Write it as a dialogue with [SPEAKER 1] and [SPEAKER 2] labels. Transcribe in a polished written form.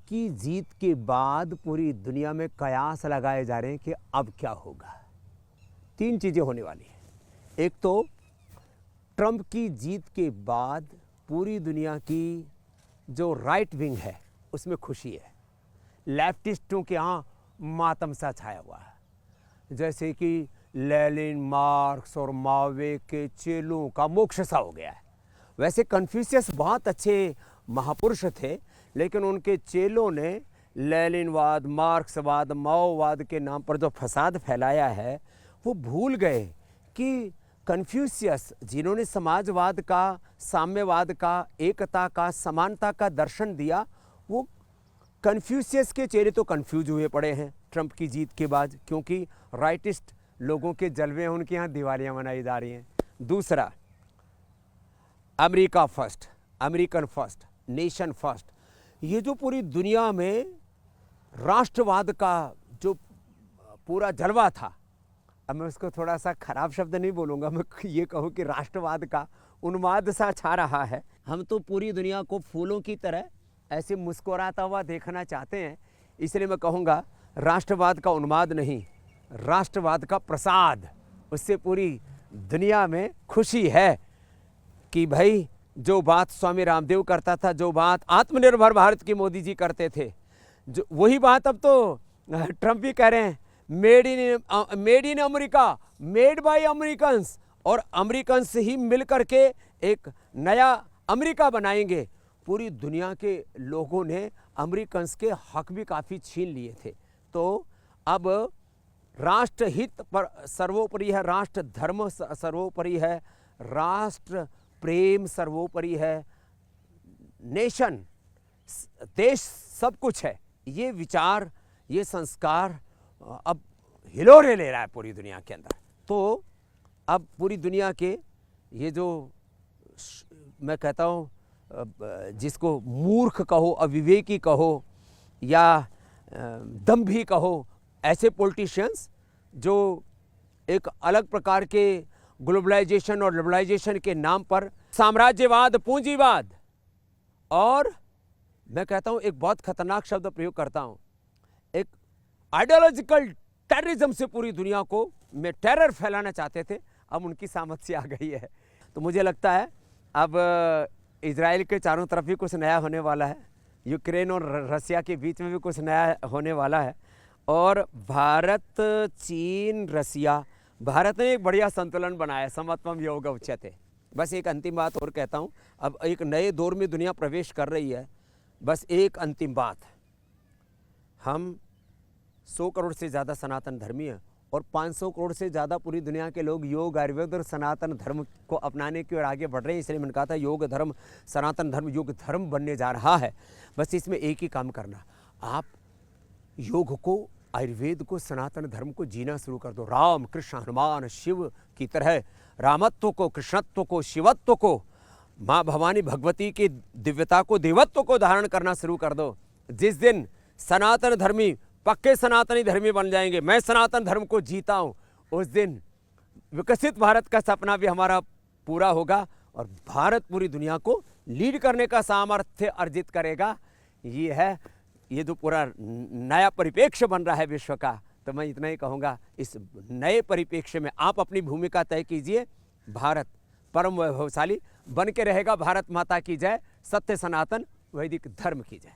[SPEAKER 1] की जीत के बाद पूरी दुनिया में कयास लगाए जा रहे हैं कि अब क्या होगा। तीन चीज़ें होने वाली हैं। एक तो ट्रंप की जीत के बाद पूरी दुनिया की जो राइट विंग है उसमें खुशी है। लेफ्टिस्टों के यहाँ मातम सा छाया हुआ है, जैसे कि लेनिन, मार्क्स और मावे के चेलों का मोक्ष सा हो गया है। वैसे कन्फ्यूशियस बहुत अच्छे महापुरुष थे, लेकिन उनके चेलों ने लेनिनवाद, मार्क्सवाद, माओवाद के नाम पर जो फसाद फैलाया है वो भूल गए कि कन्फ्यूशियस जिन्होंने समाजवाद का, साम्यवाद का, एकता का, समानता का दर्शन दिया, वो कन्फ्यूशियस के चेहरे तो कन्फ्यूज हुए पड़े हैं ट्रंप की जीत के बाद, क्योंकि राइटिस्ट लोगों के जलवे हैं, उनके यहाँ दिवालियाँ मनाई जा रही हैं। दूसरा, America first, American first, nation first, ये जो पूरी दुनिया में राष्ट्रवाद का जो पूरा जलवा था, अब मैं उसको थोड़ा सा खराब शब्द नहीं बोलूँगा, मैं ये कहूँ कि राष्ट्रवाद का उन्माद सा छा रहा है। हम तो पूरी दुनिया को फूलों की तरह ऐसे मुस्कुराता हुआ देखना चाहते हैं, इसलिए मैं कहूँगा राष्ट्रवाद का उन्माद नहीं, राष्ट्रवाद का प्रसाद। उससे पूरी दुनिया में खुशी है कि भाई जो बात स्वामी रामदेव करता था, जो बात आत्मनिर्भर भारत की मोदी जी करते थे, जो वही बात अब तो ट्रंप भी कह रहे हैं, made in America, made by Americans, और अमेरिकन्स ही मिल करके एक नया अमेरिका बनाएंगे। पूरी दुनिया के लोगों ने अमेरिकन्स के हक भी काफ़ी छीन लिए थे। तो अब राष्ट्रहित पर सर्वोपरि है, राष्ट्र धर्म सर्वोपरि है, राष्ट्र प्रेम सर्वोपरि है, नेशन, देश सब कुछ है। ये विचार, ये संस्कार अब हिलोरे ले रहा है पूरी दुनिया के अंदर। तो अब पूरी दुनिया के ये जो मैं कहता हूँ जिसको मूर्ख कहो, अविवेकी कहो या दम्भी कहो, ऐसे पॉलिटिशियंस जो एक अलग प्रकार के ग्लोबलाइजेशन और लिबरलाइजेशन के नाम पर साम्राज्यवाद, पूंजीवाद, और मैं कहता हूँ एक बहुत खतरनाक शब्द प्रयोग करता हूँ, एक आइडियोलॉजिकल टेररिज्म से पूरी दुनिया को में टेरर फैलाना चाहते थे, अब उनकी सामर्थ्य आ गई है। तो मुझे लगता है अब इजराइल के चारों तरफ भी कुछ नया होने वाला है, यूक्रेन और रसिया के बीच में भी कुछ नया होने वाला है, और भारत, चीन, रसिया, भारत ने एक बढ़िया संतुलन बनाया, समत्वम योग उच्यते। बस एक अंतिम बात और कहता हूँ, अब एक नए दौर में दुनिया प्रवेश कर रही है। बस एक अंतिम बात, हम 100 करोड़ से ज़्यादा सनातन धर्मी हैं और 500 करोड़ से ज़्यादा पूरी दुनिया के लोग योग, आयुर्वेद और सनातन धर्म को अपनाने की ओर आगे बढ़ रहे हैं। इसलिए मैंने कहा था योग धर्म, सनातन धर्म योग धर्म बनने जा रहा है। बस इसमें एक ही काम करना, आप योग को, आयुर्वेद को, सनातन धर्म को जीना शुरू कर दो। राम, कृष्ण, हनुमान, शिव की तरह रामत्व को, कृष्णत्व को, शिवत्व को, माँ भवानी भगवती की दिव्यता को, देवत्व को धारण करना शुरू कर दो। जिस दिन सनातन धर्मी पक्के सनातनी धर्मी बन जाएंगे, मैं सनातन धर्म को जीता हूँ, उस दिन विकसित भारत का सपना भी हमारा पूरा होगा और भारत पूरी दुनिया को लीड करने का सामर्थ्य अर्जित करेगा। ये है, ये जो पूरा नया परिप्रेक्ष्य बन रहा है विश्व का। तो मैं इतना ही कहूँगा, इस नए परिप्रेक्ष्य में आप अपनी भूमिका तय कीजिए। भारत परम वैभवशाली बन के रहेगा। भारत माता की जय, सत्य सनातन वैदिक धर्म की जय।